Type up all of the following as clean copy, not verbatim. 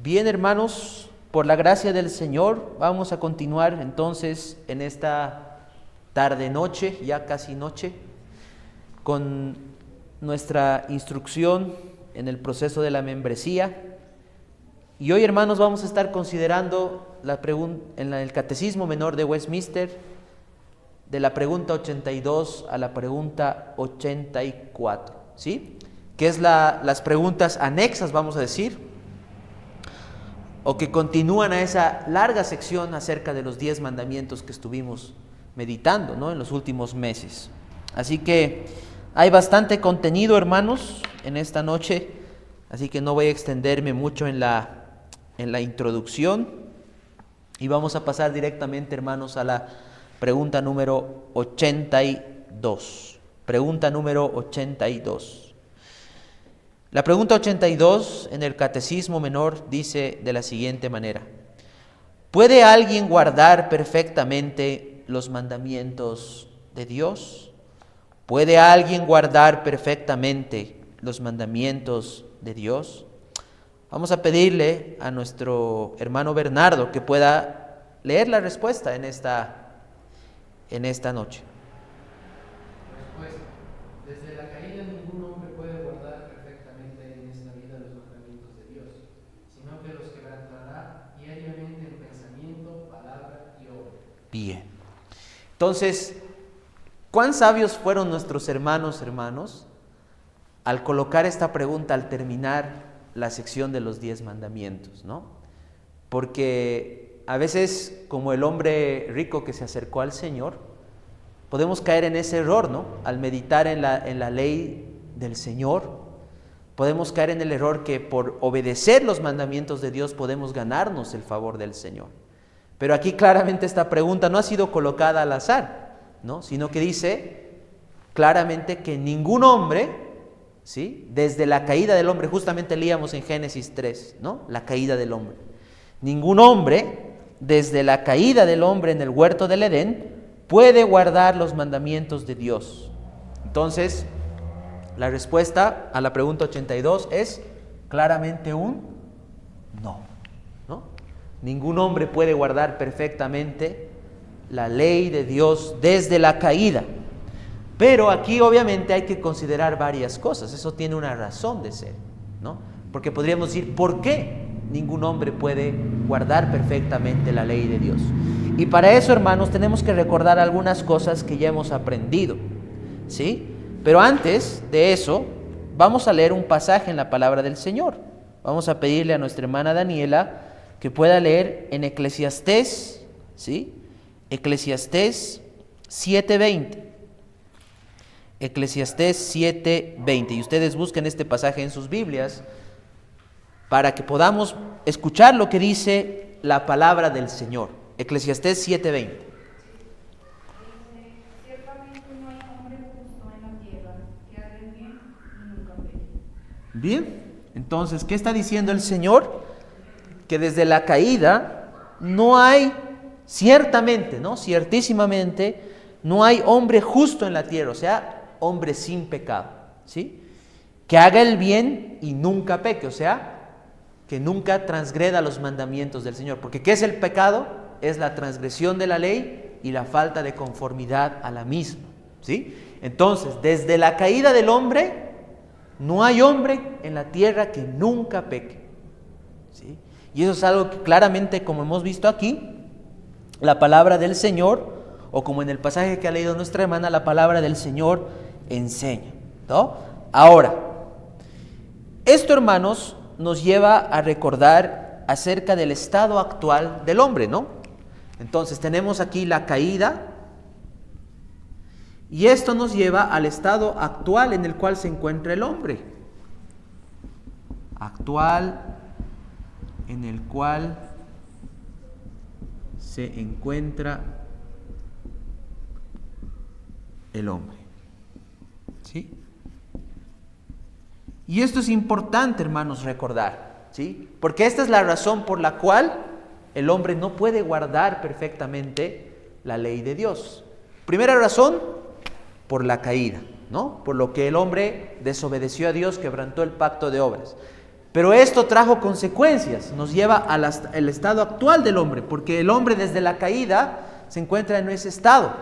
Bien, hermanos, por la gracia del Señor, vamos a continuar entonces en esta tarde-noche, ya casi noche, con nuestra instrucción en el proceso de la membresía. Y hoy, hermanos, vamos a estar considerando el Catecismo Menor de Westminster, de la pregunta 82 a la pregunta 84, ¿sí? Que es las preguntas anexas, vamos a decir, o que continúan a esa larga sección acerca de los 10 mandamientos que estuvimos meditando, ¿no?, en los últimos meses. Así que hay bastante contenido, hermanos, en esta noche, así que no voy a extenderme mucho en la introducción y vamos a pasar directamente, hermanos, a la pregunta número 82. Pregunta número 82. La pregunta 82 en el Catecismo Menor dice de la siguiente manera: ¿puede alguien guardar perfectamente los mandamientos de Dios? ¿Puede alguien guardar perfectamente los mandamientos de Dios? Vamos a pedirle a nuestro hermano Bernardo que pueda leer la respuesta en esta noche. Respuesta. Desde la caída ningún hombre puede guardar perfectamente en esta vida los mandamientos de Dios, sino que los quebrantará diariamente en pensamiento, palabra y obra. Bien. Entonces, ¿cuán sabios fueron nuestros hermanos, al colocar esta pregunta al terminar la sección de los 10 mandamientos, ¿no? Porque a veces, como el hombre rico que se acercó al Señor, podemos caer en ese error, ¿no? Al meditar en la ley del Señor, podemos caer en el error que por obedecer los mandamientos de Dios podemos ganarnos el favor del Señor. Pero aquí claramente esta pregunta no ha sido colocada al azar, ¿no?, sino que dice claramente que ningún hombre, ¿sí?, desde la caída del hombre, justamente leíamos en Génesis 3, ¿no?, la caída del hombre. Ningún hombre, desde la caída del hombre en el huerto del Edén, puede guardar los mandamientos de Dios. Entonces, la respuesta a la pregunta 82 es claramente un no, ¿no? Ningún hombre puede guardar perfectamente la ley de Dios desde la caída. Pero aquí obviamente hay que considerar varias cosas. Eso tiene una razón de ser, ¿no? Porque podríamos decir, ¿por qué ningún hombre puede guardar perfectamente la ley de Dios? Y para eso, hermanos, tenemos que recordar algunas cosas que ya hemos aprendido, ¿sí? Pero antes de eso, vamos a leer un pasaje en la palabra del Señor. Vamos a pedirle a nuestra hermana Daniela que pueda leer en Eclesiastés, ¿sí? Eclesiastés 7:20. Eclesiastés 7:20. Y ustedes busquen este pasaje en sus Biblias para que podamos escuchar lo que dice la palabra del Señor. Eclesiastés 7:20. Ciertamente no hay hombre justo en la tierra que haga el bien y nunca peque. Bien, entonces, ¿qué está diciendo el Señor? Que desde la caída no hay, ciertamente, ¿no?, ciertísimamente, no hay hombre justo en la tierra, o sea, hombre sin pecado, ¿sí?, que haga el bien y nunca peque, o sea, que nunca transgreda los mandamientos del Señor. Porque ¿qué es el pecado? Es la transgresión de la ley y la falta de conformidad a la misma, ¿sí? Entonces, desde la caída del hombre, no hay hombre en la tierra que nunca peque, ¿sí? Y eso es algo que claramente, como hemos visto aquí, la palabra del Señor, o como en el pasaje que ha leído nuestra hermana, la palabra del Señor enseña, ¿no? Ahora, esto, hermanos, nos lleva a recordar acerca del estado actual del hombre, ¿no? Entonces tenemos aquí la caída y esto nos lleva al estado actual en el cual se encuentra el hombre. Actual en el cual se encuentra el hombre, ¿sí? Y esto es importante, hermanos, recordar, ¿sí? Porque esta es la razón por la cual el hombre no puede guardar perfectamente la ley de Dios. Primera razón, por la caída, ¿no? Por lo que el hombre desobedeció a Dios, quebrantó el pacto de obras. Pero esto trajo consecuencias, nos lleva al estado actual del hombre, porque el hombre desde la caída se encuentra en ese estado.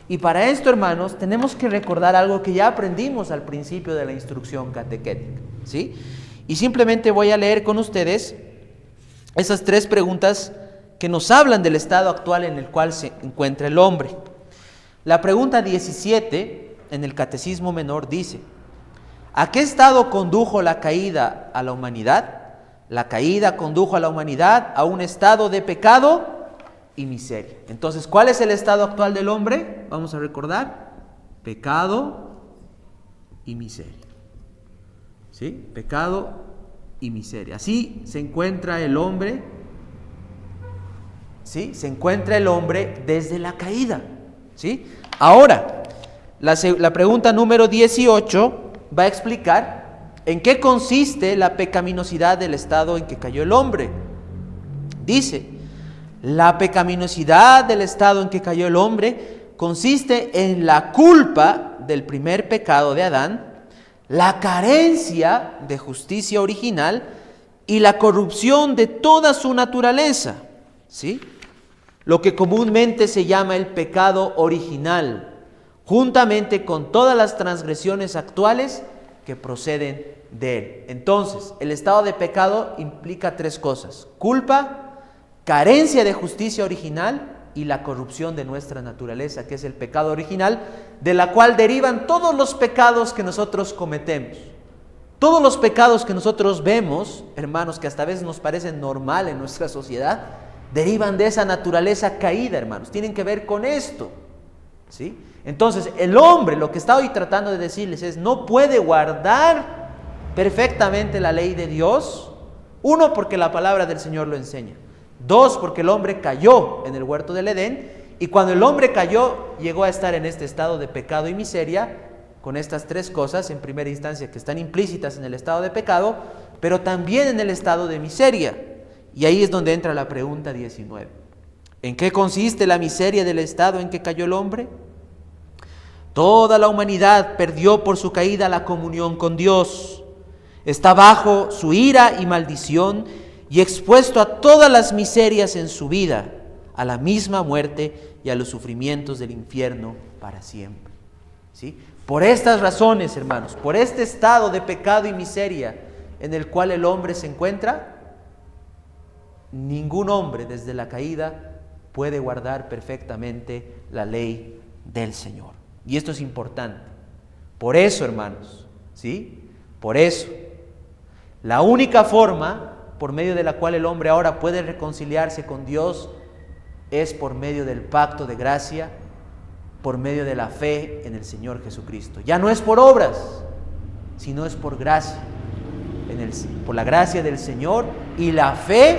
Y para esto, hermanos, tenemos que recordar algo que ya aprendimos al principio de la instrucción catequética, ¿sí? Y simplemente voy a leer con ustedes esas 3 preguntas que nos hablan del estado actual en el cual se encuentra el hombre. La pregunta 17 en el Catecismo Menor dice: ¿a qué estado condujo la caída a la humanidad? La caída condujo a la humanidad a un estado de pecado y miseria. Entonces, ¿cuál es el estado actual del hombre? Vamos a recordar: pecado y miseria. ¿Sí? Pecado y miseria. Así se encuentra el hombre. ¿Sí? Se encuentra el hombre desde la caída. ¿Sí? Ahora, la pregunta número 18 va a explicar en qué consiste la pecaminosidad del estado en que cayó el hombre. Dice: la pecaminosidad del estado en que cayó el hombre consiste en la culpa del primer pecado de Adán, la carencia de justicia original y la corrupción de toda su naturaleza, ¿sí? Lo que comúnmente se llama el pecado original, juntamente con todas las transgresiones actuales que proceden de él. Entonces, el estado de pecado implica 3 cosas: culpa, carencia de justicia original y la corrupción de nuestra naturaleza, que es el pecado original, de la cual derivan todos los pecados que nosotros cometemos. Todos los pecados que nosotros vemos, hermanos, que hasta a veces nos parecen normal en nuestra sociedad, derivan de esa naturaleza caída, hermanos. Tienen que ver con esto, ¿sí? Entonces, el hombre, lo que está hoy tratando de decirles es: no puede guardar perfectamente la ley de Dios. 1, porque la palabra del Señor lo enseña. 2, porque el hombre cayó en el huerto del Edén, y cuando el hombre cayó, llegó a estar en este estado de pecado y miseria, con estas 3 cosas, en primera instancia, que están implícitas en el estado de pecado, pero también en el estado de miseria. Y ahí es donde entra la pregunta 19. ¿En qué consiste la miseria del estado en que cayó el hombre? Toda la humanidad perdió por su caída la comunión con Dios. Está bajo su ira y maldición y expuesto a todas las miserias en su vida, a la misma muerte y a los sufrimientos del infierno para siempre. ¿Sí? Por estas razones, hermanos, por este estado de pecado y miseria en el cual el hombre se encuentra, ningún hombre desde la caída puede guardar perfectamente la ley del Señor. Y esto es importante. Por eso, hermanos, ¿sí? Por eso, la única forma por medio de la cual el hombre ahora puede reconciliarse con Dios es por medio del pacto de gracia, por medio de la fe en el Señor Jesucristo. Ya no es por obras, sino es por gracia, por la gracia del Señor y la fe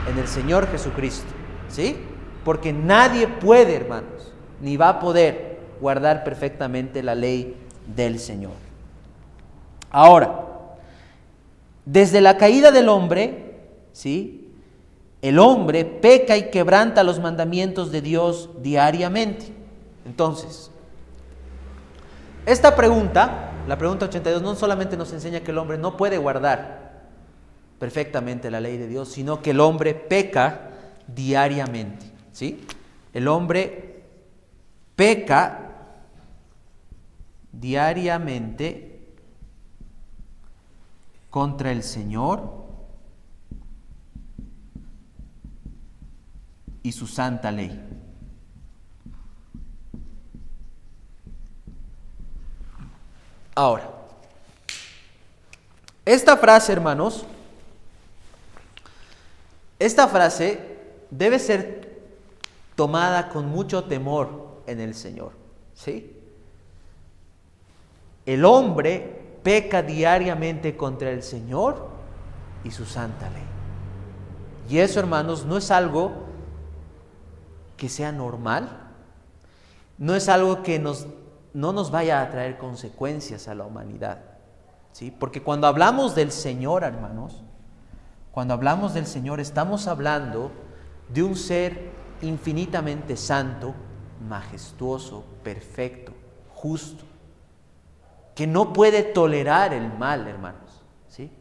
en el Señor Jesucristo, ¿sí? Porque nadie puede, hermanos, ni va a poder guardar perfectamente la ley del Señor. Ahora, desde la caída del hombre, ¿sí?, el hombre peca y quebranta los mandamientos de Dios diariamente. Entonces, esta pregunta, la pregunta 82, no solamente nos enseña que el hombre no puede guardar perfectamente la ley de Dios, sino que el hombre peca diariamente, ¿sí? El hombre peca diariamente contra el Señor y su santa ley. Ahora, esta frase, hermanos, esta frase debe ser tomada con mucho temor en el Señor, ¿sí? El hombre peca diariamente contra el Señor y su santa ley. Y eso, hermanos, no es algo que sea normal, no es algo que no nos vaya a traer consecuencias a la humanidad, ¿sí? Porque cuando hablamos del Señor, hermanos, cuando hablamos del Señor, estamos hablando de un ser infinitamente santo, majestuoso, perfecto, justo, que no puede tolerar el mal, hermanos, ¿sí?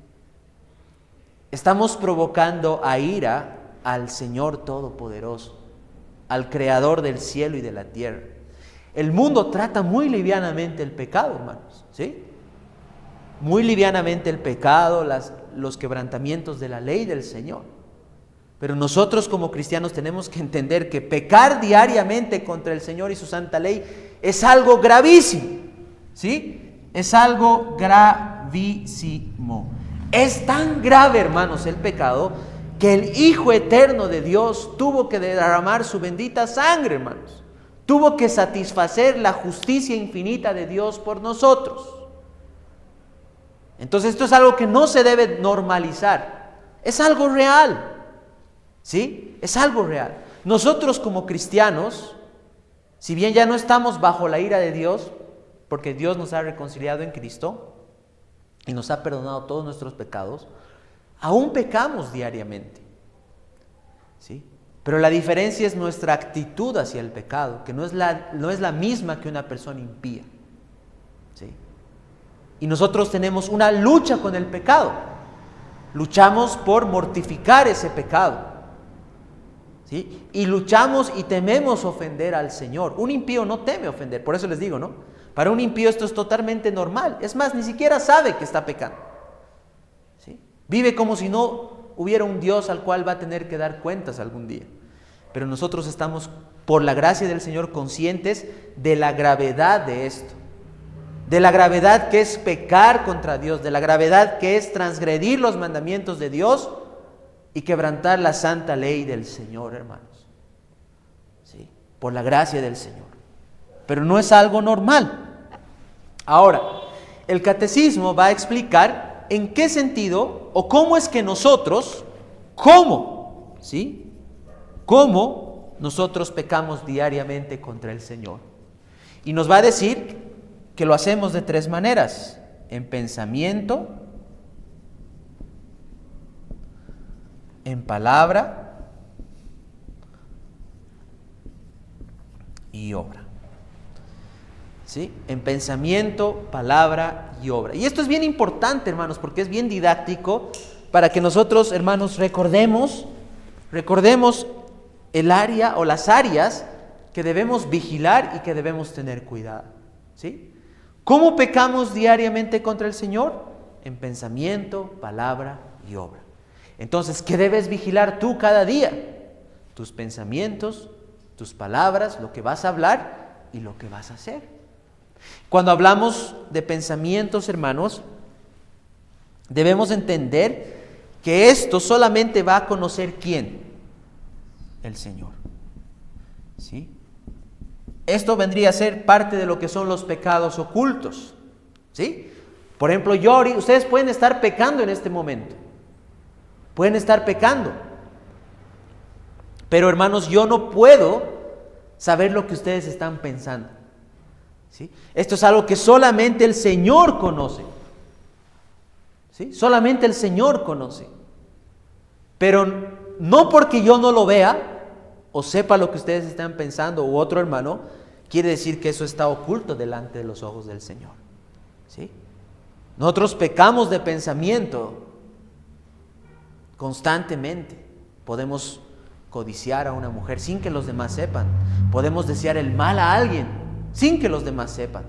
estamos provocando a ira al Señor Todopoderoso, al Creador del cielo y de la tierra. El mundo trata muy livianamente el pecado, hermanos, ¿sí? Muy livianamente el pecado, los quebrantamientos de la ley del Señor. Pero nosotros como cristianos tenemos que entender que pecar diariamente contra el Señor y su santa ley es algo gravísimo, ¿sí? Es algo gravísimo. Es tan grave, hermanos, el pecado, que el Hijo eterno de Dios tuvo que derramar su bendita sangre, hermanos. Tuvo que satisfacer la justicia infinita de Dios por nosotros. Entonces esto es algo que no se debe normalizar. Es algo real, ¿sí? Es algo real. Nosotros como cristianos, si bien ya no estamos bajo la ira de Dios, porque Dios nos ha reconciliado en Cristo y nos ha perdonado todos nuestros pecados, aún pecamos diariamente, ¿sí? Pero la diferencia es nuestra actitud hacia el pecado, que no es la misma que una persona impía, ¿sí? Y nosotros tenemos una lucha con el pecado. Luchamos por mortificar ese pecado, ¿sí? Y luchamos y tememos ofender al Señor. Un impío no teme ofender, por eso les digo, ¿no? Para un impío esto es totalmente normal. Es más, ni siquiera sabe que está pecando, ¿sí? Vive como si no hubiera un Dios al cual va a tener que dar cuentas algún día. Pero nosotros estamos, por la gracia del Señor, conscientes de la gravedad de esto, de la gravedad que es pecar contra Dios, de la gravedad que es transgredir los mandamientos de Dios y quebrantar la santa ley del Señor, hermanos, ¿sí? Por la gracia del Señor. Pero no es algo normal. Ahora, el catecismo va a explicar en qué sentido o cómo es que nosotros, ¿sí? ¿Cómo nosotros pecamos diariamente contra el Señor? Y nos va a decir que lo hacemos de tres maneras: en pensamiento, en palabra y obra. ¿Sí? En pensamiento, palabra y obra. Y esto es bien importante, hermanos, porque es bien didáctico para que nosotros, hermanos, recordemos el área o las áreas que debemos vigilar y que debemos tener cuidado, ¿sí? ¿Cómo pecamos diariamente contra el Señor? En pensamiento, palabra y obra. Entonces, ¿qué debes vigilar tú cada día? Tus pensamientos, tus palabras, lo que vas a hablar y lo que vas a hacer. Cuando hablamos de pensamientos, hermanos, debemos entender que esto solamente va a conocer ¿quién? El Señor, ¿sí? Esto vendría a ser parte de lo que son los pecados ocultos, ¿sí? Por ejemplo, ustedes pueden estar pecando en este momento. Pueden estar pecando. Pero, hermanos, yo no puedo saber lo que ustedes están pensando, ¿sí? Esto es algo que solamente el Señor conoce, ¿sí? Solamente el Señor conoce. Pero no porque yo no lo vea o sepa lo que ustedes están pensando u otro hermano, quiere decir que eso está oculto delante de los ojos del Señor, ¿sí? Nosotros pecamos de pensamiento constantemente. Podemos codiciar a una mujer sin que los demás sepan. Podemos desear el mal a alguien sin que los demás sepan.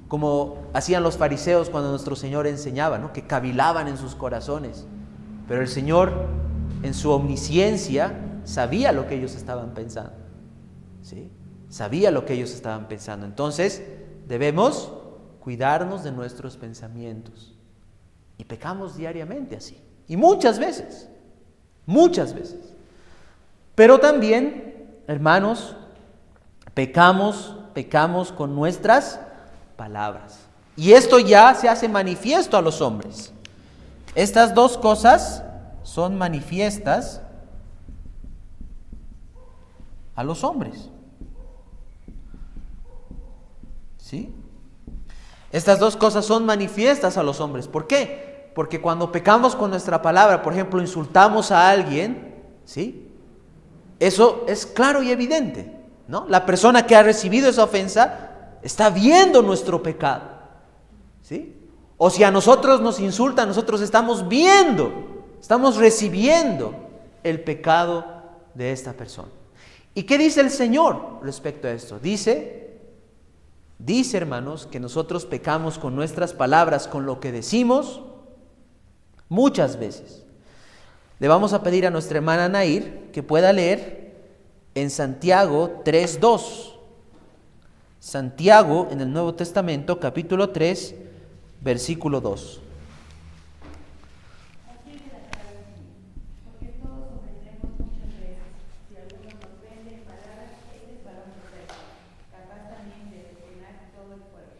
Como hacían los fariseos cuando nuestro Señor enseñaba, ¿no? Que cavilaban en sus corazones. Pero el Señor, en su omnisciencia, sabía lo que ellos estaban pensando, ¿sí? Sabía lo que ellos estaban pensando. Entonces, debemos cuidarnos de nuestros pensamientos. Y pecamos diariamente así. Y muchas veces. Pero también, hermanos, pecamos con nuestras palabras. Y esto ya se hace manifiesto a los hombres. Estas dos cosas son manifiestas a los hombres, ¿sí? Estas dos cosas son manifiestas a los hombres. ¿Por qué? Porque cuando pecamos con nuestra palabra, por ejemplo, insultamos a alguien, ¿sí? Eso es claro y evidente, ¿no? La persona que ha recibido esa ofensa está viendo nuestro pecado, ¿sí? O si a nosotros nos insultan, nosotros estamos viendo, estamos recibiendo el pecado de esta persona. ¿Y qué dice el Señor respecto a esto? Dice, hermanos, que nosotros pecamos con nuestras palabras, con lo que decimos, muchas veces. Le vamos a pedir a nuestra hermana Nair que pueda leer en Santiago 3:2. Santiago, en el Nuevo Testamento, capítulo 3, versículo 2. Porque todos ofendemos muchas veces. Si alguno nos ofende en palabras, este es varón perfecto, capaz también de refrenar todo el pueblo.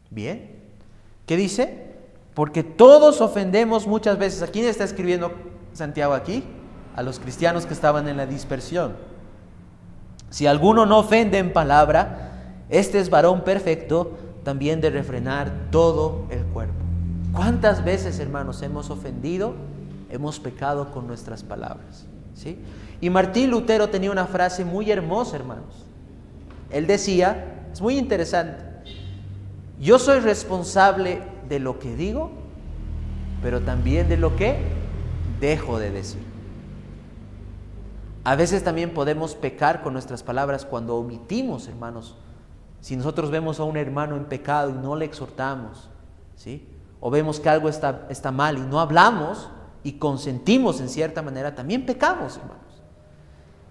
Bien. ¿Qué dice? Porque todos ofendemos muchas veces. ¿A quién está escribiendo Santiago aquí? A los cristianos que estaban en la dispersión. Si alguno no ofende en palabra, este es varón perfecto, también de refrenar todo el cuerpo. ¿Cuántas veces, hermanos, hemos ofendido? Hemos pecado con nuestras palabras, ¿sí? Y Martín Lutero tenía una frase muy hermosa, hermanos. Él decía, es muy interesante: yo soy responsable de lo que digo, pero también de lo que dejo de decir. A veces también podemos pecar con nuestras palabras cuando omitimos, hermanos. Si nosotros vemos a un hermano en pecado y no le exhortamos, ¿sí? O vemos que algo está mal y no hablamos y consentimos en cierta manera, también pecamos, hermanos.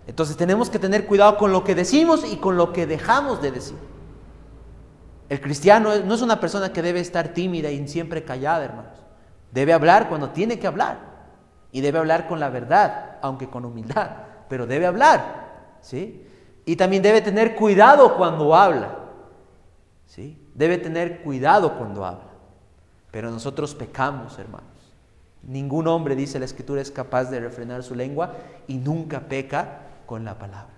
Entonces tenemos que tener cuidado con lo que decimos y con lo que dejamos de decir. El cristiano no es una persona que debe estar tímida y siempre callada, hermanos. Debe hablar cuando tiene que hablar. Y debe hablar con la verdad, aunque con humildad, pero debe hablar, ¿sí? Y también debe tener cuidado cuando habla, ¿sí? Debe tener cuidado cuando habla. Pero nosotros pecamos, hermanos. Ningún hombre, dice la Escritura, es capaz de refrenar su lengua y nunca peca con la palabra.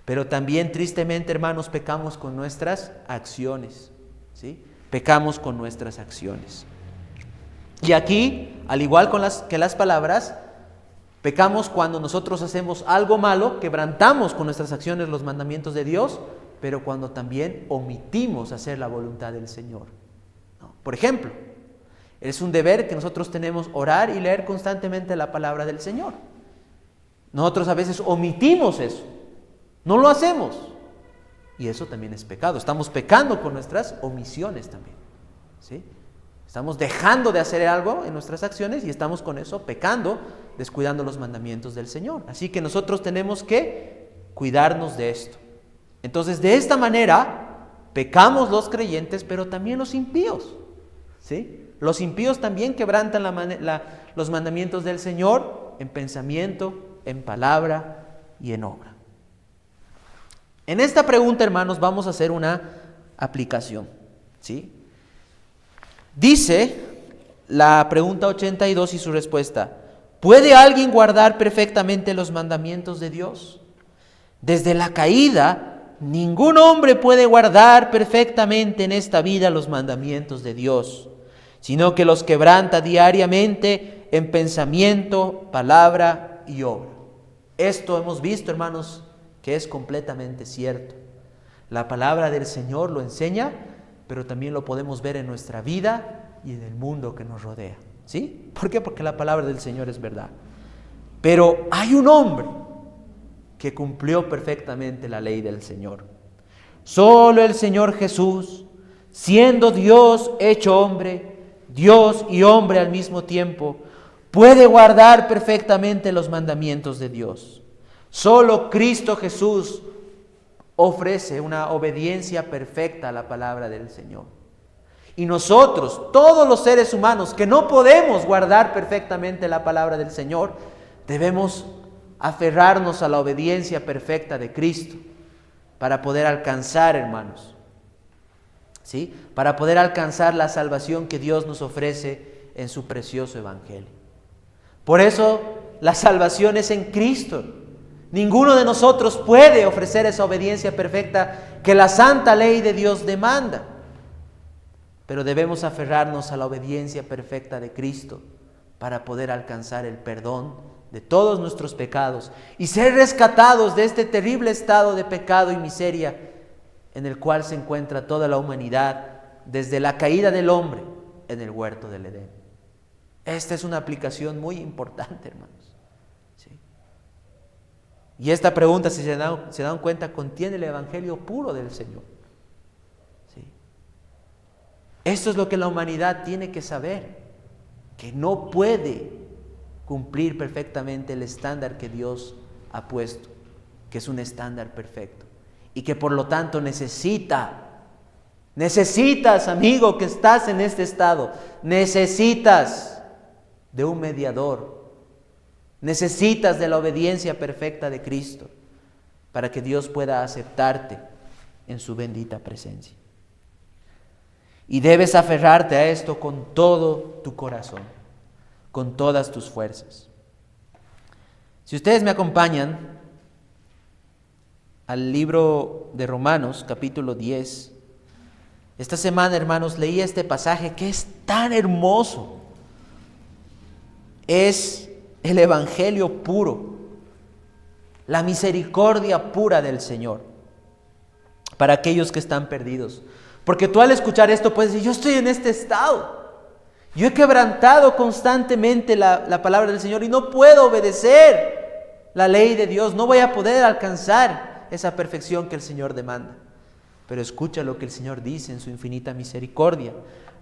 Pero también, tristemente, hermanos, pecamos con nuestras acciones, ¿sí? Pecamos con nuestras acciones. Y aquí, al igual que las palabras, pecamos cuando nosotros hacemos algo malo, quebrantamos con nuestras acciones los mandamientos de Dios, pero cuando también omitimos hacer la voluntad del Señor, ¿no? Por ejemplo, es un deber que nosotros tenemos orar y leer constantemente la palabra del Señor. Nosotros a veces omitimos eso, no lo hacemos, y eso también es pecado. Estamos pecando con nuestras omisiones también, ¿sí? Estamos dejando de hacer algo en nuestras acciones y estamos con eso pecando, descuidando los mandamientos del Señor. Así que nosotros tenemos que cuidarnos de esto. Entonces, de esta manera, pecamos los creyentes, pero también los impíos, ¿sí? Los impíos también quebrantan los mandamientos del Señor en pensamiento, en palabra y en obra. En esta pregunta, hermanos, vamos a hacer una aplicación, ¿sí? Dice la pregunta 82 y su respuesta: ¿puede alguien guardar perfectamente los mandamientos de Dios? Desde la caída, ningún hombre puede guardar perfectamente en esta vida los mandamientos de Dios, sino que los quebranta diariamente en pensamiento, palabra y obra. Esto hemos visto, hermanos, que es completamente cierto. La palabra del Señor lo enseña, pero también lo podemos ver en nuestra vida y en el mundo que nos rodea, ¿sí? ¿Por qué? Porque la palabra del Señor es verdad. Pero hay un hombre que cumplió perfectamente la ley del Señor. Solo el Señor Jesús, siendo Dios hecho hombre, Dios y hombre al mismo tiempo, puede guardar perfectamente los mandamientos de Dios. Solo Cristo Jesús ofrece una obediencia perfecta a la palabra del Señor. Y nosotros, todos los seres humanos que no podemos guardar perfectamente la palabra del Señor, debemos aferrarnos a la obediencia perfecta de Cristo para poder alcanzar, hermanos, ¿sí? Para poder alcanzar la salvación que Dios nos ofrece en su precioso evangelio. Por eso la salvación es en Cristo. Ninguno de nosotros puede ofrecer esa obediencia perfecta que la santa ley de Dios demanda. Pero debemos aferrarnos a la obediencia perfecta de Cristo para poder alcanzar el perdón de todos nuestros pecados y ser rescatados de este terrible estado de pecado y miseria en el cual se encuentra toda la humanidad desde la caída del hombre en el huerto del Edén. Esta es una aplicación muy importante, hermanos. ¿Sí? Y esta pregunta, si se dan cuenta, contiene el evangelio puro del Señor. ¿Sí? Esto es lo que la humanidad tiene que saber, que no puede cumplir perfectamente el estándar que Dios ha puesto, que es un estándar perfecto, y que por lo tanto necesitas, amigo, que estás en este estado, necesitas de un mediador, necesitas de la obediencia perfecta de Cristo para que Dios pueda aceptarte en su bendita presencia. Y debes aferrarte a esto con todo tu corazón, con todas tus fuerzas. Si ustedes me acompañan al libro de Romanos, capítulo 10, esta semana, hermanos, leí este pasaje que es tan hermoso. Es el evangelio puro, la misericordia pura del Señor para aquellos que están perdidos. Porque tú al escuchar esto puedes decir, yo estoy en este estado, yo he quebrantado constantemente la palabra del Señor y no puedo obedecer la ley de Dios, no voy a poder alcanzar esa perfección que el Señor demanda. Pero escucha lo que el Señor dice en su infinita misericordia.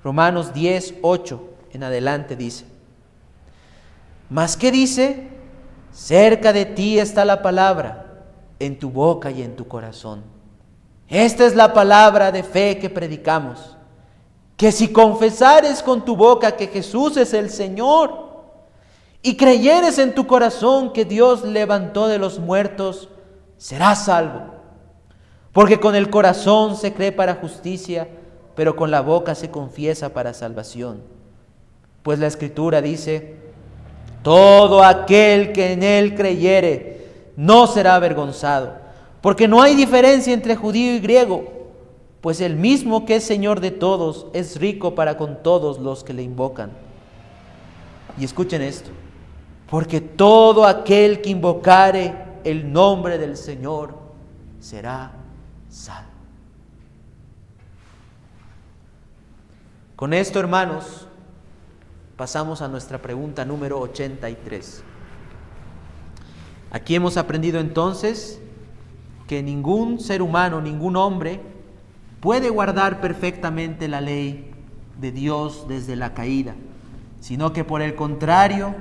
Romanos 10, 8 en adelante dice: ¿Mas qué dice? Cerca de ti está la palabra, en tu boca y en tu corazón. Esta es la palabra de fe que predicamos, que si confesares con tu boca que Jesús es el Señor y creyeres en tu corazón que Dios levantó de los muertos, serás salvo. Porque con el corazón se cree para justicia, pero con la boca se confiesa para salvación. Pues la Escritura dice: todo aquel que en él creyere no será avergonzado, porque no hay diferencia entre judío y griego, pues el mismo que es Señor de todos es rico para con todos los que le invocan. Y escuchen esto: porque todo aquel que invocare el nombre del Señor será salvo. Con esto, hermanos, pasamos a nuestra pregunta número 83. Aquí hemos aprendido entonces que ningún ser humano, ningún hombre puede guardar perfectamente la ley de Dios desde la caída, sino que por el contrario,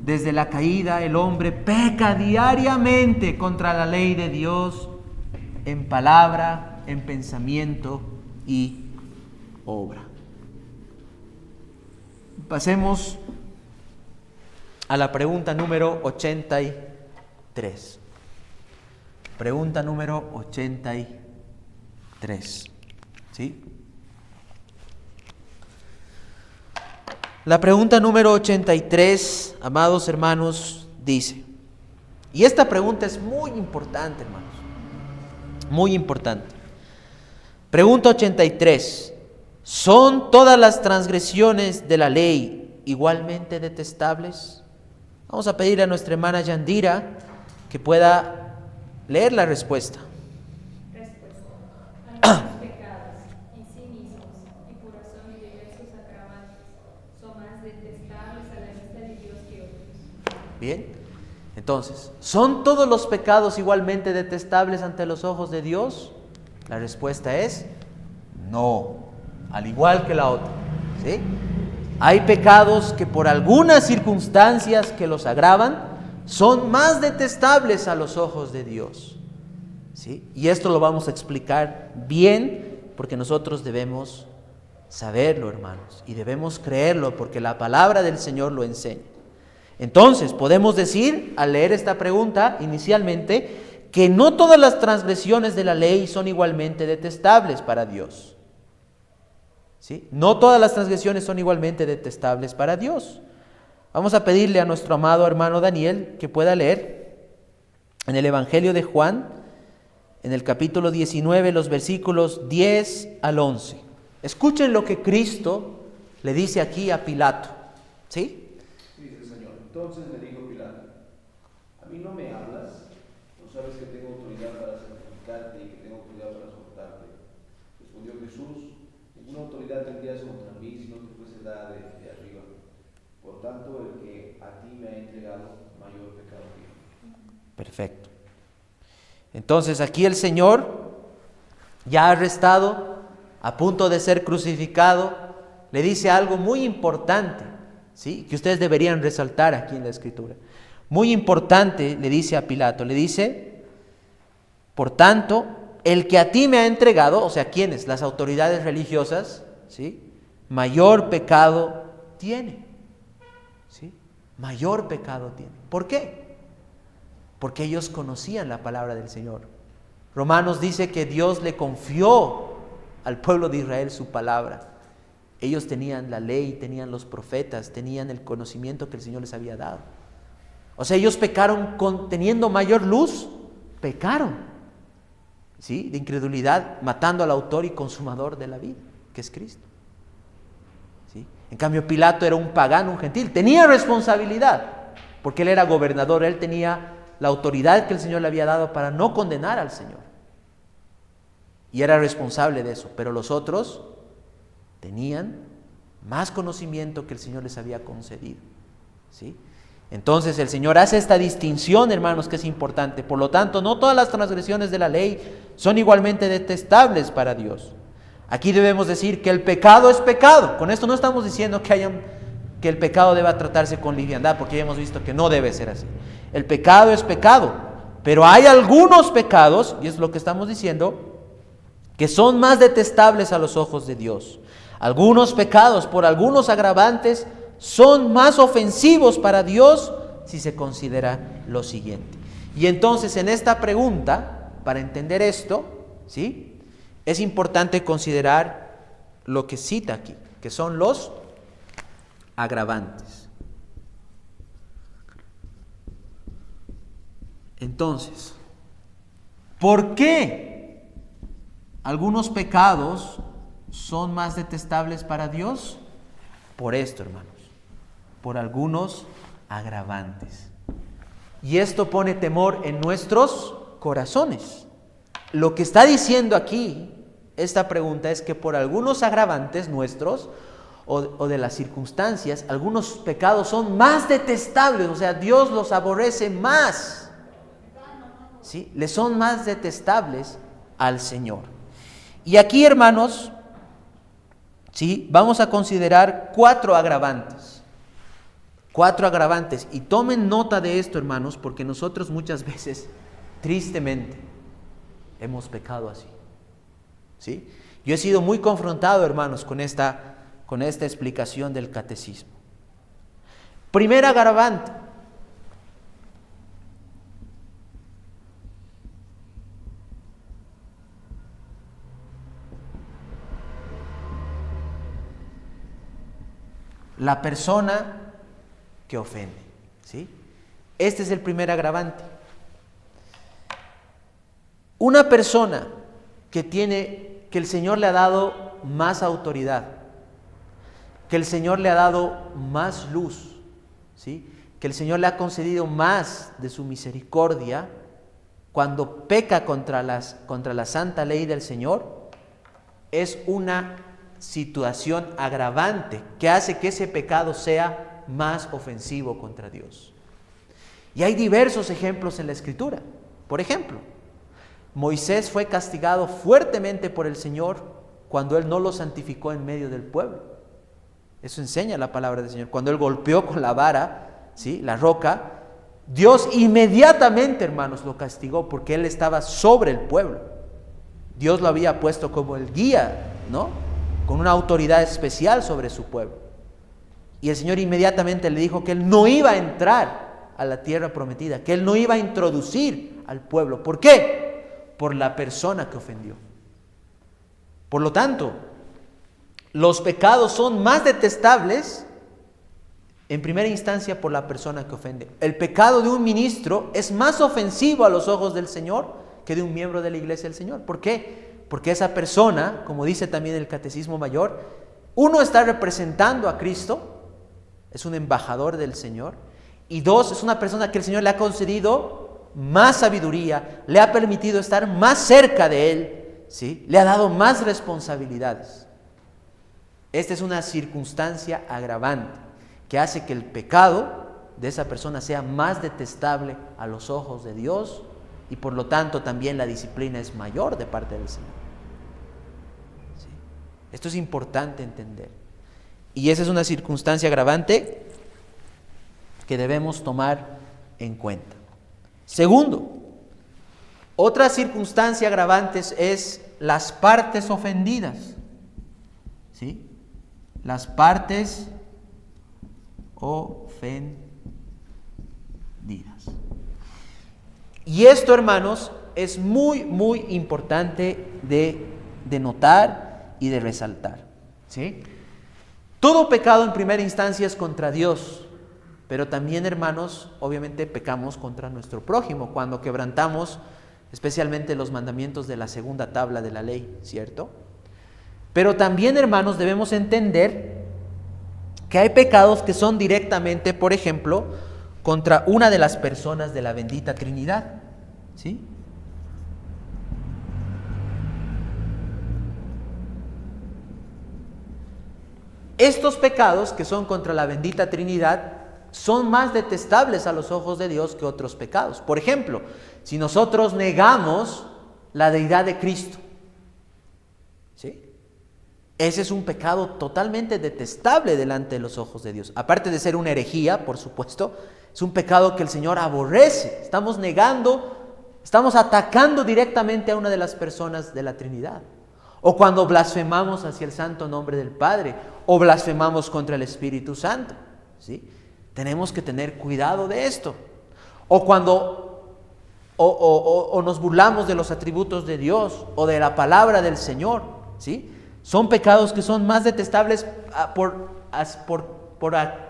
desde la caída el hombre peca diariamente contra la ley de Dios en palabra, en pensamiento y obra. Pasemos a la pregunta número 83. Pregunta número 83. ¿Sí? La pregunta número 83, amados hermanos, dice, y esta pregunta es muy importante, hermanos, muy importante. Pregunta 83. ¿Son todas las transgresiones de la ley igualmente detestables? Vamos a pedir a nuestra hermana Yandira que pueda leer la respuesta. Respuesta. Algunos pecados en sí mismos y por razón de diversos agravantes son más detestables a la vista de Dios que otros. Bien, entonces, ¿son todos los pecados igualmente detestables ante los ojos de Dios? La respuesta es no, al igual que la otra, ¿sí? Hay pecados que por algunas circunstancias que los agravan son más detestables a los ojos de Dios, ¿sí? Y esto lo vamos a explicar bien porque nosotros debemos saberlo, hermanos, y debemos creerlo porque la palabra del Señor lo enseña. Entonces, podemos decir, al leer esta pregunta inicialmente, que no todas las transgresiones de la ley son igualmente detestables para Dios. ¿Sí? No todas las transgresiones son igualmente detestables para Dios. Vamos a pedirle a nuestro amado hermano Daniel que pueda leer en el Evangelio de Juan, en el capítulo 19, los versículos 10 al 11. Escuchen lo que Cristo le dice aquí a Pilato. ¿Sí? Dice el Señor: entonces le dijo Pilato: ¿a mí no me hablas? ¿No sabes que tengo autoridad para santificarte y que tengo autoridad para soltarte? Respondió Jesús: ninguna autoridad tendrías contra mí si no se da de arriba. Por tanto, el que a ti me ha entregado, mayor pecado tiene. Perfecto. Entonces aquí el Señor, ya arrestado, a punto de ser crucificado, le dice algo muy importante, ¿sí?, que ustedes deberían resaltar aquí en la Escritura. Muy importante, le dice a Pilato, le dice: por tanto, el que a ti me ha entregado, o sea, ¿quiénes? Las autoridades religiosas, ¿sí?, mayor pecado tiene, ¿sí? Mayor pecado tiene. ¿Por qué? Porque ellos conocían la palabra del Señor. Romanos dice que Dios le confió al pueblo de Israel su palabra. Ellos tenían la ley, tenían los profetas, tenían el conocimiento que el Señor les había dado. O sea, ellos pecaron teniendo mayor luz, pecaron, ¿sí?, de incredulidad, matando al autor y consumador de la vida, que es Cristo, ¿sí? En cambio, Pilato era un pagano, un gentil, tenía responsabilidad, porque él era gobernador, él tenía la autoridad que el Señor le había dado para no condenar al Señor, y era responsable de eso. Pero los otros tenían más conocimiento que el Señor les había concedido, ¿sí? Entonces el Señor hace esta distinción, hermanos, que es importante. Por lo tanto, no todas las transgresiones de la ley son igualmente detestables para Dios. Aquí debemos decir que el pecado es pecado. Con esto no estamos diciendo que el pecado deba tratarse con liviandad, porque ya hemos visto que no debe ser así. El pecado es pecado, pero hay algunos pecados, y es lo que estamos diciendo, que son más detestables a los ojos de Dios. Algunos pecados, por algunos agravantes, son más ofensivos para Dios si se considera lo siguiente. Y entonces, en esta pregunta, para entender esto, ¿sí?, es importante considerar lo que cita aquí, que son los agravantes. Entonces, ¿por qué algunos pecados son más detestables para Dios? Por esto, hermanos, por algunos agravantes. Y esto pone temor en nuestros corazones. Lo que está diciendo aquí esta pregunta es que por algunos agravantes nuestros o de las circunstancias, algunos pecados son más detestables, o sea, Dios los aborrece más, ¿sí?, le son más detestables al Señor. Y aquí, hermanos, ¿sí?, vamos a considerar 4 agravantes. 4 agravantes. Y tomen nota de esto, hermanos, porque nosotros muchas veces, tristemente, hemos pecado así, ¿sí? Yo he sido muy confrontado, hermanos, con esta explicación del catecismo. Primer agravante: la persona que ofende, ¿sí? Este es el primer agravante. Una persona que el Señor le ha dado más autoridad, que el Señor le ha dado más luz, ¿sí?, que el Señor le ha concedido más de su misericordia, cuando peca contra la santa ley del Señor, es una situación agravante que hace que ese pecado sea más ofensivo contra Dios. Y hay diversos ejemplos en la Escritura. Por ejemplo, Moisés fue castigado fuertemente por el Señor cuando él no lo santificó en medio del pueblo. Eso enseña la palabra del Señor. Cuando él golpeó con la vara, ¿sí?, la roca, Dios inmediatamente, hermanos, lo castigó porque él estaba sobre el pueblo. Dios lo había puesto como el guía, ¿no?, con una autoridad especial sobre su pueblo. Y el Señor inmediatamente le dijo que él no iba a entrar a la tierra prometida, que él no iba a introducir al pueblo. ¿Por qué? Por la persona que ofendió. Por lo tanto, los pecados son más detestables en primera instancia por la persona que ofende. El pecado de un ministro es más ofensivo a los ojos del Señor que de un miembro de la iglesia del Señor. ¿Por qué? Porque esa persona, como dice también el Catecismo Mayor, uno, está representando a Cristo, es un embajador del Señor, y 2, es una persona que el Señor le ha concedido más sabiduría, le ha permitido estar más cerca de Él, ¿sí?, le ha dado más responsabilidades. Esta es una circunstancia agravante que hace que el pecado de esa persona sea más detestable a los ojos de Dios y por lo tanto también la disciplina es mayor de parte del Señor. ¿Sí? Esto es importante entender. Y esa es una circunstancia agravante que debemos tomar en cuenta. Segundo, otra circunstancia agravante es las partes ofendidas. ¿Sí? Las partes ofendidas. Y esto, hermanos, es muy, muy importante de notar y de resaltar. ¿Sí? Todo pecado en primera instancia es contra Dios, pero también, hermanos, obviamente pecamos contra nuestro prójimo cuando quebrantamos especialmente los mandamientos de la segunda tabla de la ley, ¿cierto? Pero también, hermanos, debemos entender que hay pecados que son directamente, por ejemplo, contra una de las personas de la bendita Trinidad, ¿sí? Estos pecados que son contra la bendita Trinidad son más detestables a los ojos de Dios que otros pecados. Por ejemplo, si nosotros negamos la deidad de Cristo, ¿sí? Ese es un pecado totalmente detestable delante de los ojos de Dios. Aparte de ser una herejía, por supuesto, es un pecado que el Señor aborrece. Estamos negando, estamos atacando directamente a una de las personas de la Trinidad. O cuando blasfemamos hacia el santo nombre del Padre, o blasfemamos contra el Espíritu Santo, ¿sí? Tenemos que tener cuidado de esto. O cuando nos burlamos de los atributos de Dios o de la palabra del Señor, ¿sí? Son pecados que son más detestables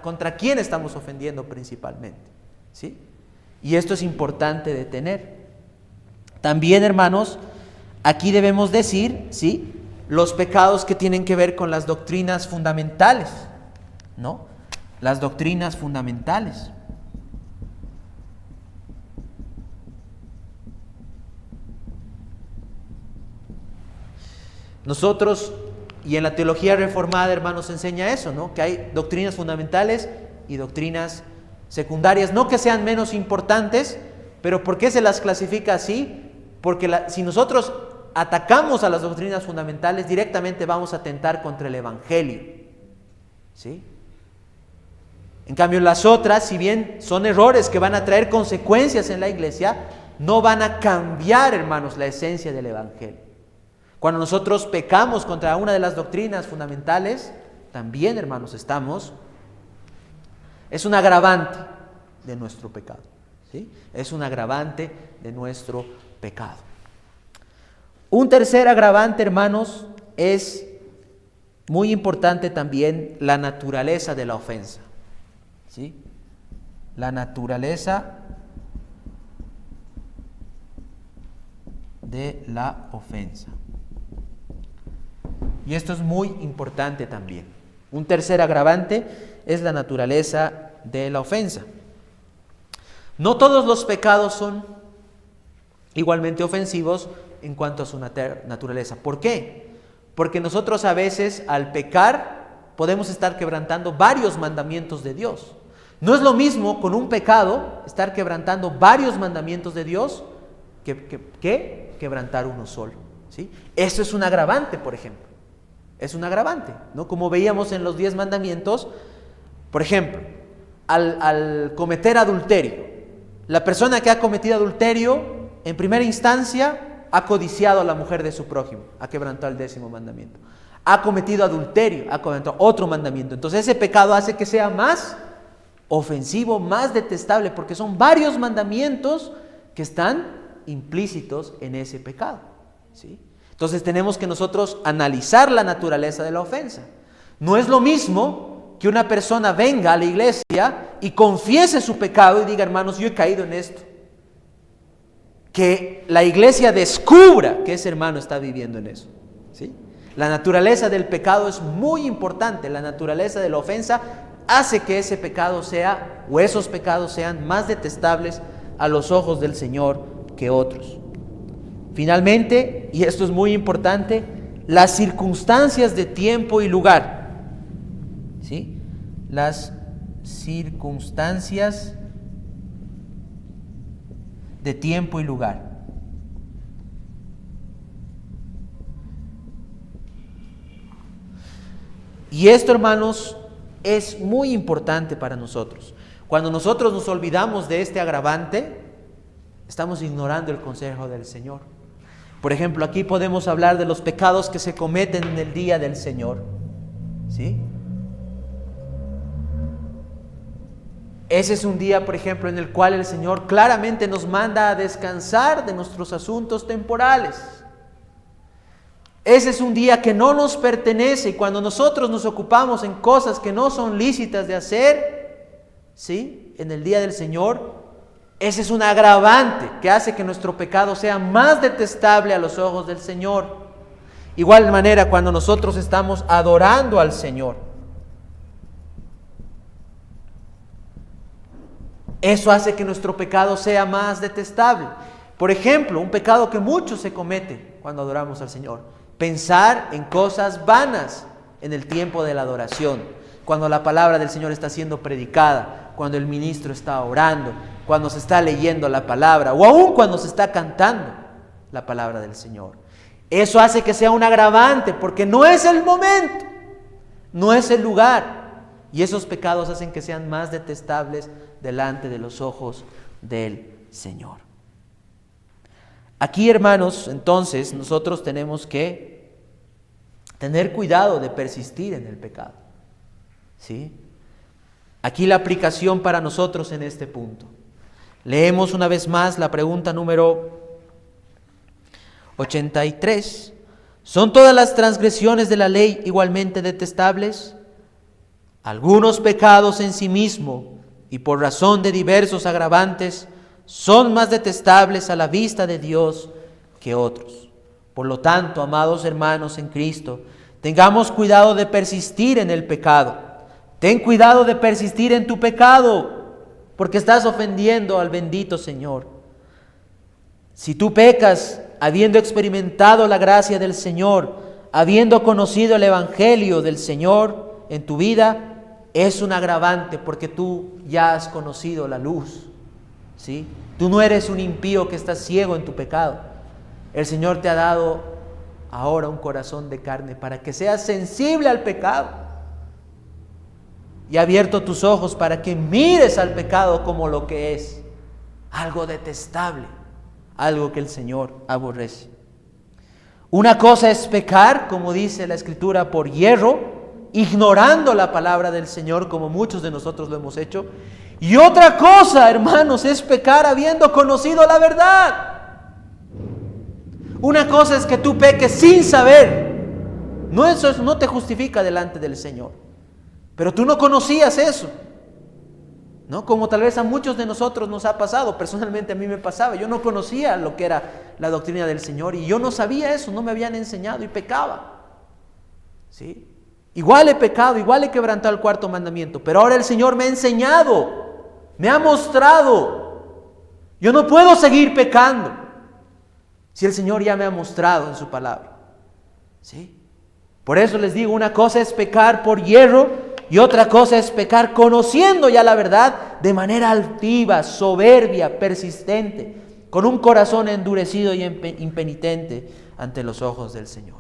contra quién estamos ofendiendo principalmente, ¿sí? Y esto es importante de tener. También, hermanos, aquí debemos decir, ¿sí?, los pecados que tienen que ver con las doctrinas fundamentales, ¿no? Las doctrinas fundamentales. Nosotros, y en la teología reformada, hermanos, enseña eso, ¿no? Que hay doctrinas fundamentales y doctrinas secundarias, no que sean menos importantes, pero ¿por qué se las clasifica así? Porque si nosotros atacamos a las doctrinas fundamentales, directamente vamos a atentar contra el Evangelio, ¿sí? En cambio, las otras, si bien son errores que van a traer consecuencias en la iglesia, no van a cambiar, hermanos, la esencia del Evangelio. Cuando nosotros pecamos contra una de las doctrinas fundamentales, también, hermanos, es un agravante de nuestro pecado, ¿sí? Es un agravante de nuestro pecado. Un tercer agravante, hermanos, es muy importante también la naturaleza de la ofensa, ¿sí? La naturaleza de la ofensa. Y esto es muy importante también. Un tercer agravante es la naturaleza de la ofensa. No todos los pecados son igualmente ofensivos en cuanto a su naturaleza. ¿Por qué? Porque nosotros a veces al pecar podemos estar quebrantando varios mandamientos de Dios. No es lo mismo con un pecado estar quebrantando varios mandamientos de Dios que quebrantar uno solo, ¿sí? Eso es un agravante, por ejemplo. Es un agravante, ¿no? Como veíamos en los 10 mandamientos, por ejemplo, al cometer adulterio. La persona que ha cometido adulterio, en primera instancia, ha codiciado a la mujer de su prójimo, ha quebrantado el 10º mandamiento. Ha cometido adulterio, ha quebrantado otro mandamiento. Entonces ese pecado hace que sea más ofensivo, más detestable, porque son varios mandamientos que están implícitos en ese pecado, ¿sí? Entonces tenemos que nosotros analizar la naturaleza de la ofensa. No es lo mismo que una persona venga a la iglesia y confiese su pecado y diga, hermanos, yo he caído en esto. Que la iglesia descubra que ese hermano está viviendo en eso, ¿sí? La naturaleza del pecado es muy importante. La naturaleza de la ofensa hace que ese pecado sea, o esos pecados sean más detestables a los ojos del Señor que otros. Finalmente, y esto es muy importante, las circunstancias de tiempo y lugar las circunstancias de tiempo y lugar. Y esto, hermanos, es muy importante para nosotros. Cuando nosotros nos olvidamos de este agravante, estamos ignorando el consejo del Señor. Por ejemplo, aquí podemos hablar de los pecados que se cometen en el día del Señor. ¿Sí? Ese es un día, por ejemplo, en el cual el Señor claramente nos manda a descansar de nuestros asuntos temporales. Ese es un día que no nos pertenece, y cuando nosotros nos ocupamos en cosas que no son lícitas de hacer, ¿sí?, en el día del Señor, ese es un agravante que hace que nuestro pecado sea más detestable a los ojos del Señor. Igual manera, cuando nosotros estamos adorando al Señor, eso hace que nuestro pecado sea más detestable. Por ejemplo, un pecado que muchos se cometen cuando adoramos al Señor: pensar en cosas vanas en el tiempo de la adoración, cuando la palabra del Señor está siendo predicada, cuando el ministro está orando, cuando se está leyendo la palabra, o aún cuando se está cantando la palabra del Señor. Eso hace que sea un agravante, porque no es el momento, no es el lugar, y esos pecados hacen que sean más detestables delante de los ojos del Señor. Aquí, hermanos, entonces nosotros tenemos que tener cuidado de persistir en el pecado. ¿Sí? Aquí la aplicación para nosotros en este punto. Leemos una vez más la pregunta número 83. ¿Son todas las transgresiones de la ley igualmente detestables? Algunos pecados en sí mismo y por razón de diversos agravantes son más detestables a la vista de Dios que otros. Por lo tanto, amados hermanos en Cristo, tengamos cuidado de persistir en el pecado. Ten cuidado de persistir en tu pecado, porque estás ofendiendo al bendito Señor. Si tú pecas habiendo experimentado la gracia del Señor, habiendo conocido el Evangelio del Señor en tu vida, es un agravante, porque tú ya has conocido la luz. ¿Sí? Tú no eres un impío que está ciego en tu pecado. El Señor te ha dado ahora un corazón de carne para que seas sensible al pecado, y ha abierto tus ojos para que mires al pecado como lo que es: algo detestable, algo que el Señor aborrece. Una cosa es pecar, como dice la Escritura, por hierro, ignorando la palabra del Señor, como muchos de nosotros lo hemos hecho. Y otra cosa, hermanos, es pecar habiendo conocido la verdad. Una cosa es que tú peques sin saber. No, eso no te justifica delante del Señor. Pero tú no conocías eso, ¿no? Como tal vez a muchos de nosotros nos ha pasado. Personalmente a mí me pasaba. Yo no conocía lo que era la doctrina del Señor, y yo no sabía eso, no me habían enseñado, y pecaba. ¿Sí? Igual he pecado, igual he quebrantado el cuarto mandamiento, pero ahora el Señor me ha enseñado, me ha mostrado. Yo no puedo seguir pecando si el Señor ya me ha mostrado en su palabra. ¿Sí? Por eso les digo, una cosa es pecar por hierro y otra cosa es pecar conociendo ya la verdad de manera altiva, soberbia, persistente, con un corazón endurecido y impenitente ante los ojos del Señor.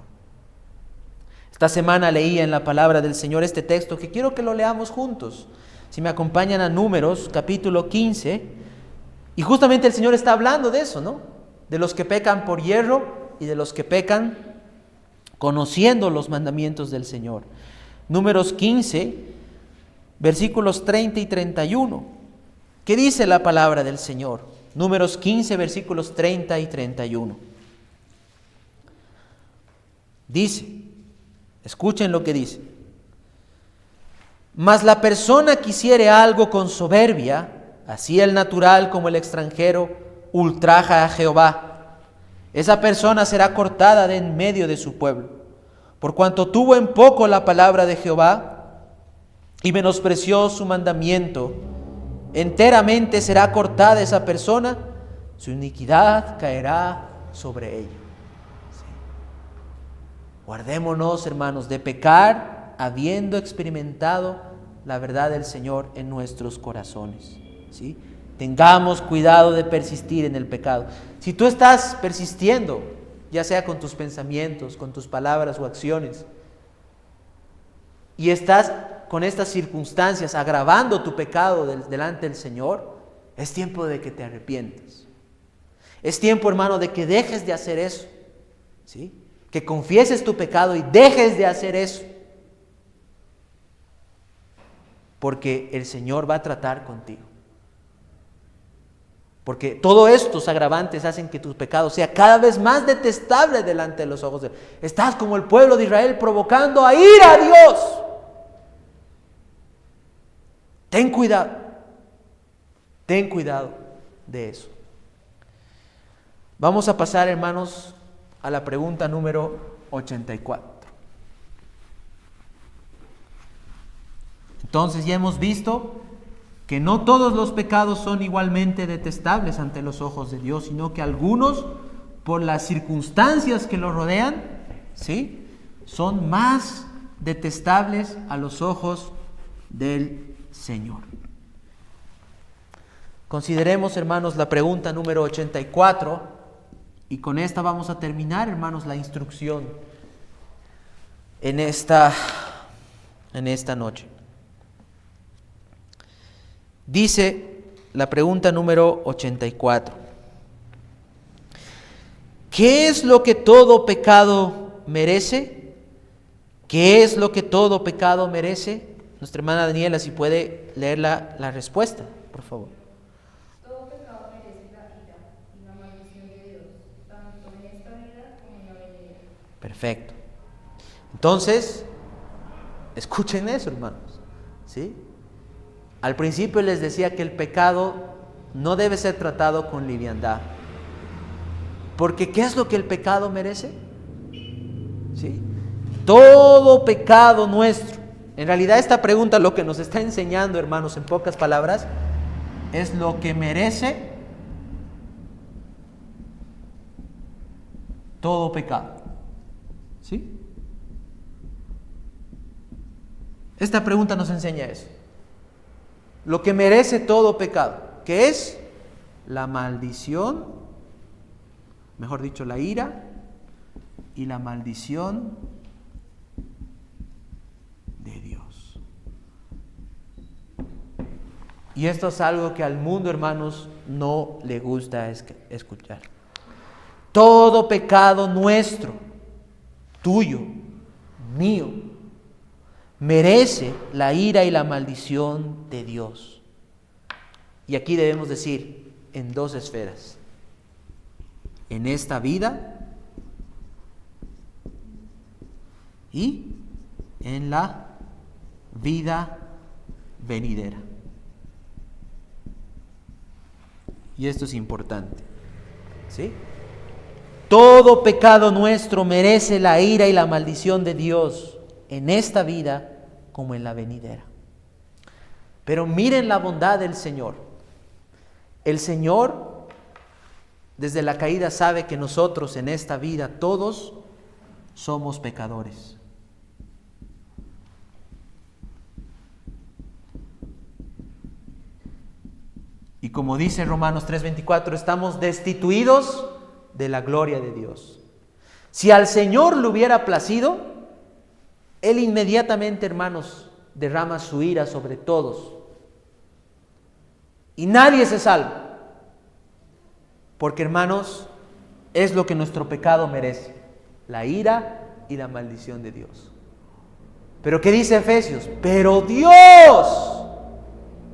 Esta semana leía en la palabra del Señor este texto que quiero que lo leamos juntos. Si me acompañan a Números, capítulo 15, y justamente el Señor está hablando de eso, ¿no? De los que pecan por hierro y de los que pecan conociendo los mandamientos del Señor. Números 15, versículos 30 y 31. ¿Qué dice la palabra del Señor? Números 15, versículos 30 y 31. Dice, escuchen lo que dice: mas la persona que hiciere algo con soberbia, así el natural como el extranjero, ultraja a Jehová. Esa persona será cortada de en medio de su pueblo, por cuanto tuvo en poco la palabra de Jehová y menospreció su mandamiento. Enteramente será cortada esa persona, su iniquidad caerá sobre ella. Sí. Guardémonos, hermanos, de pecar habiendo experimentado la verdad del Señor en nuestros corazones, ¿sí? Tengamos cuidado de persistir en el pecado. Si tú estás persistiendo, ya sea con tus pensamientos, con tus palabras o acciones, y estás con estas circunstancias agravando tu pecado delante del Señor, es tiempo de que te arrepientas. Es tiempo, hermano, de que dejes de hacer eso, ¿sí? Que confieses tu pecado y dejes de hacer eso. Porque el Señor va a tratar contigo. Porque todos estos agravantes hacen que tu pecado sea cada vez más detestable delante de los ojos de Dios. Estás como el pueblo de Israel provocando a ira a Dios. Ten cuidado. Ten cuidado de eso. Vamos a pasar, hermanos, a la pregunta número 84. Entonces ya hemos visto que no todos los pecados son igualmente detestables ante los ojos de Dios, sino que algunos, por las circunstancias que los rodean, ¿sí?, son más detestables a los ojos del Señor. Consideremos, hermanos, la pregunta número 84, y con esta vamos a terminar, hermanos, la instrucción en esta noche. Dice la pregunta número 84. ¿Qué es lo que todo pecado merece? ¿Qué es lo que todo pecado merece? Nuestra hermana Daniela, si puede leer la respuesta, por favor. Todo pecado merece la ira y la maldición de Dios, tanto en esta vida como en la venidera. Perfecto. Entonces, escuchen eso, hermanos, ¿sí? Al principio les decía que el pecado no debe ser tratado con liviandad. Porque ¿qué es lo que el pecado merece? ¿Sí? Todo pecado nuestro. En realidad esta pregunta lo que nos está enseñando, hermanos, en pocas palabras, es lo que merece todo pecado. ¿Sí? Esta pregunta nos enseña eso. Lo que merece todo pecado, que es la maldición, mejor dicho, la ira y la maldición de Dios. Y esto es algo que al mundo, hermanos, no le gusta escuchar. Todo pecado nuestro, tuyo, mío, merece la ira y la maldición de Dios. Y aquí debemos decir en dos esferas: en esta vida y en la vida venidera. Y esto es importante, ¿sí? Todo pecado nuestro merece la ira y la maldición de Dios en esta vida como en la venidera. Pero miren la bondad del Señor. El Señor, desde la caída, sabe que nosotros en esta vida todos somos pecadores. Y como dice Romanos 3:24, estamos destituidos de la gloria de Dios. Si al Señor le hubiera placido, Él inmediatamente, hermanos, derrama su ira sobre todos. Y nadie se salva. Porque, hermanos, es lo que nuestro pecado merece: la ira y la maldición de Dios. Pero ¿qué dice Efesios? Pero Dios,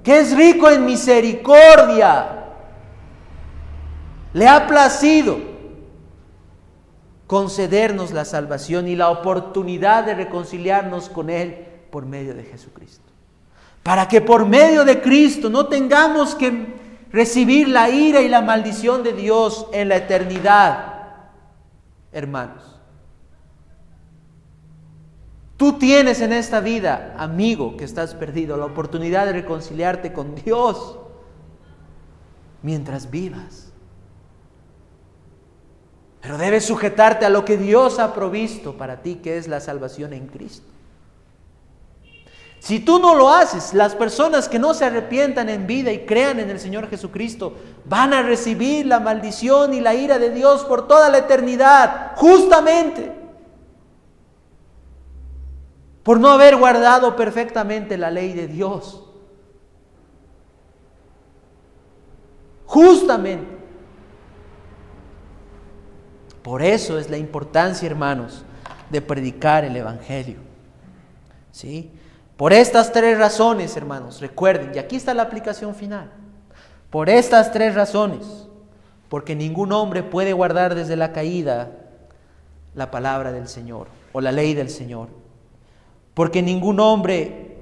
que es rico en misericordia, le ha placido concedernos la salvación y la oportunidad de reconciliarnos con Él por medio de Jesucristo. Para que por medio de Cristo no tengamos que recibir la ira y la maldición de Dios en la eternidad. Hermanos, tú tienes en esta vida, amigo que estás perdido, la oportunidad de reconciliarte con Dios mientras vivas. Pero debes sujetarte a lo que Dios ha provisto para ti, que es la salvación en Cristo. Si tú no lo haces, las personas que no se arrepientan en vida y crean en el Señor Jesucristo van a recibir la maldición y la ira de Dios por toda la eternidad, justamente por no haber guardado perfectamente la ley de Dios. Justamente. Por eso es la importancia, hermanos, de predicar el Evangelio. ¿Sí? Por estas 3 razones, hermanos, recuerden, y aquí está la aplicación final. Por estas 3 razones, porque ningún hombre puede guardar desde la caída la palabra del Señor o la ley del Señor. Porque ningún hombre,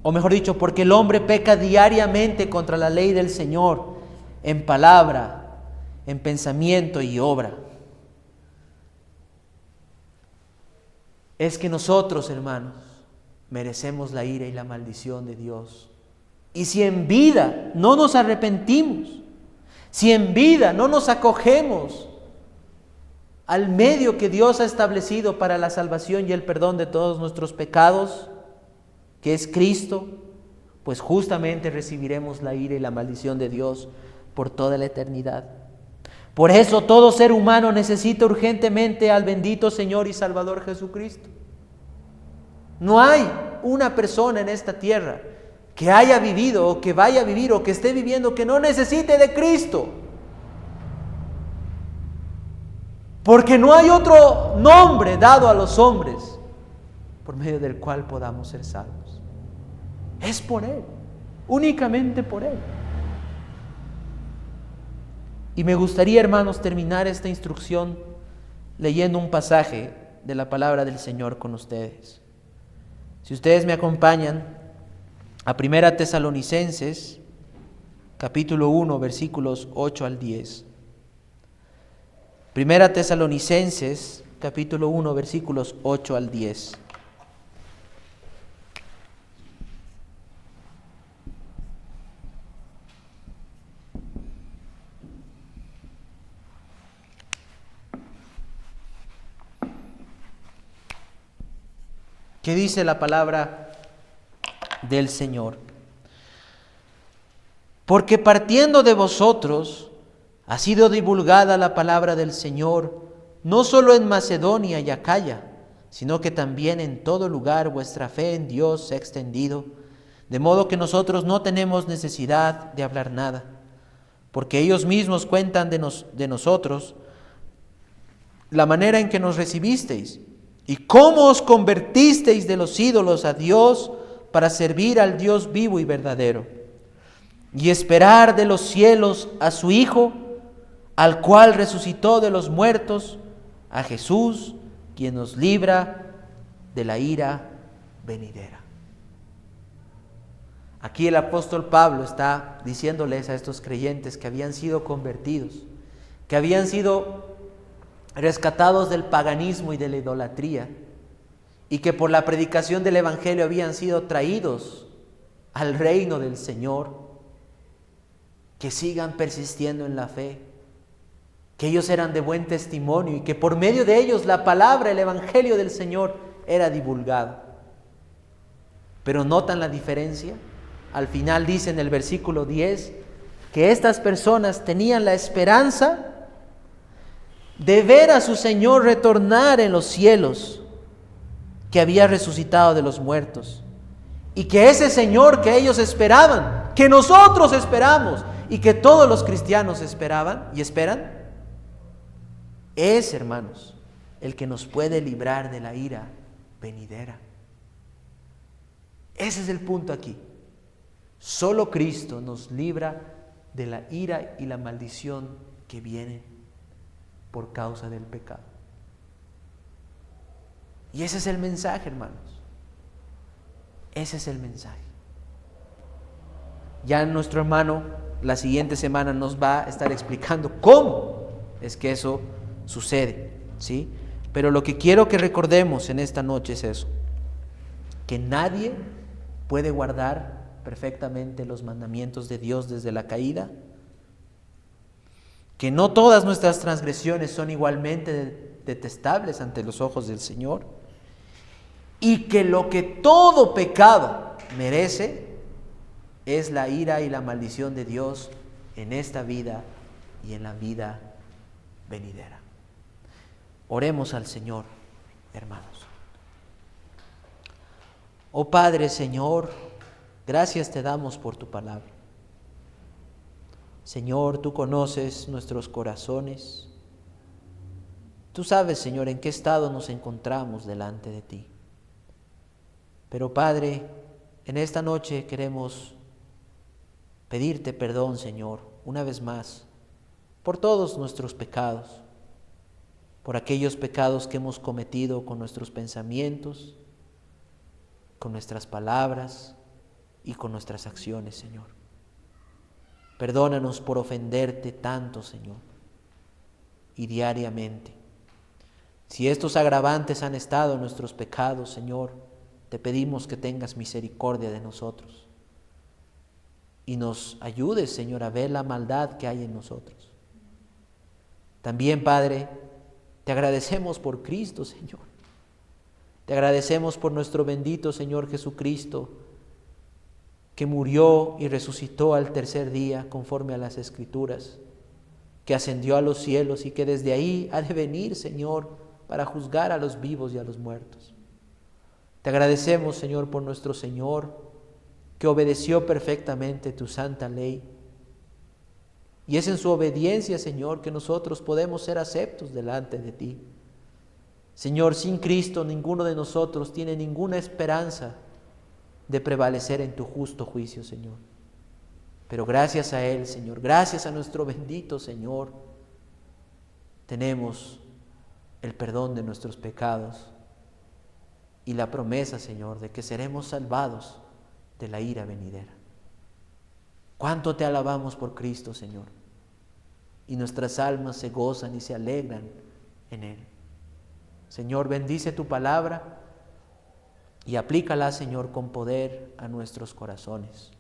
o mejor dicho, porque el hombre peca diariamente contra la ley del Señor en palabra, en pensamiento y obra. Es que nosotros, hermanos, merecemos la ira y la maldición de Dios. Y si en vida no nos arrepentimos, si en vida no nos acogemos al medio que Dios ha establecido para la salvación y el perdón de todos nuestros pecados, que es Cristo, pues justamente recibiremos la ira y la maldición de Dios por toda la eternidad. Por eso todo ser humano necesita urgentemente al bendito Señor y Salvador Jesucristo. No hay una persona en esta tierra que haya vivido o que vaya a vivir o que esté viviendo que no necesite de Cristo. Porque no hay otro nombre dado a los hombres por medio del cual podamos ser salvos. Es por Él, únicamente por Él. Y me gustaría, hermanos, terminar esta instrucción leyendo un pasaje de la palabra del Señor con ustedes. Si ustedes me acompañan a 1 Tesalonicenses, capítulo 1, versículos 8 al 10. 1 Tesalonicenses, capítulo 1, versículos 8 al 10. ¿Qué dice la palabra del Señor? Porque partiendo de vosotros ha sido divulgada la palabra del Señor, no solo en Macedonia y Acaya, sino que también en todo lugar vuestra fe en Dios se ha extendido, de modo que nosotros no tenemos necesidad de hablar nada, porque ellos mismos cuentan de nosotros la manera en que nos recibisteis y cómo os convertisteis de los ídolos a Dios para servir al Dios vivo y verdadero, y esperar de los cielos a su Hijo, al cual resucitó de los muertos, a Jesús, quien nos libra de la ira venidera. Aquí el apóstol Pablo está diciéndoles a estos creyentes que habían sido convertidos, que habían sido rescatados del paganismo y de la idolatría, y que por la predicación del Evangelio habían sido traídos al reino del Señor, que sigan persistiendo en la fe, que ellos eran de buen testimonio y que por medio de ellos la palabra, el Evangelio del Señor era divulgado. Pero ¿notan la diferencia? Al final dice en el versículo 10 que estas personas tenían la esperanza de ver a su Señor retornar en los cielos, que había resucitado de los muertos, y que ese Señor que ellos esperaban, que nosotros esperamos y que todos los cristianos esperaban y esperan, es, hermanos, el que nos puede librar de la ira venidera. Ese es el punto aquí. Solo Cristo nos libra de la ira y la maldición que vienen por causa del pecado. Y ese es el mensaje, hermanos. Ese es el mensaje. Ya nuestro hermano la siguiente semana nos va a estar explicando cómo es que eso sucede, ¿sí? Pero lo que quiero que recordemos en esta noche es eso: que nadie puede guardar perfectamente los mandamientos de Dios desde la caída, que no todas nuestras transgresiones son igualmente detestables ante los ojos del Señor, y que lo que todo pecado merece es la ira y la maldición de Dios en esta vida y en la vida venidera. Oremos al Señor, hermanos. Oh Padre, Señor, gracias te damos por tu palabra. Señor, tú conoces nuestros corazones. Tú sabes, Señor, en qué estado nos encontramos delante de ti. Pero Padre, en esta noche queremos pedirte perdón, Señor, una vez más, por todos nuestros pecados, por aquellos pecados que hemos cometido con nuestros pensamientos, con nuestras palabras y con nuestras acciones, Señor. Perdónanos por ofenderte tanto, Señor, y diariamente. Si estos agravantes han estado en nuestros pecados, Señor, te pedimos que tengas misericordia de nosotros y nos ayudes, Señor, a ver la maldad que hay en nosotros. También, Padre, te agradecemos por Cristo, Señor. Te agradecemos por nuestro bendito Señor Jesucristo, que murió y resucitó al tercer día conforme a las Escrituras, que ascendió a los cielos y que desde ahí ha de venir, Señor, para juzgar a los vivos y a los muertos. Te agradecemos, Señor, por nuestro Señor, que obedeció perfectamente tu santa ley. Y es en su obediencia, Señor, que nosotros podemos ser aceptos delante de ti. Señor, sin Cristo ninguno de nosotros tiene ninguna esperanza de prevalecer en tu justo juicio, Señor. Pero gracias a Él, Señor, gracias a nuestro bendito Señor, tenemos el perdón de nuestros pecados y la promesa, Señor, de que seremos salvados de la ira venidera. ¿Cuánto te alabamos por Cristo, Señor? Y nuestras almas se gozan y se alegran en Él. Señor, bendice tu palabra y aplícala, Señor, con poder a nuestros corazones,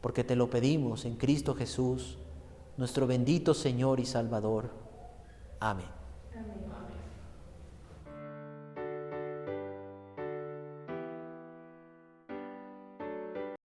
porque te lo pedimos en Cristo Jesús, nuestro bendito Señor y Salvador. Amén. Amén.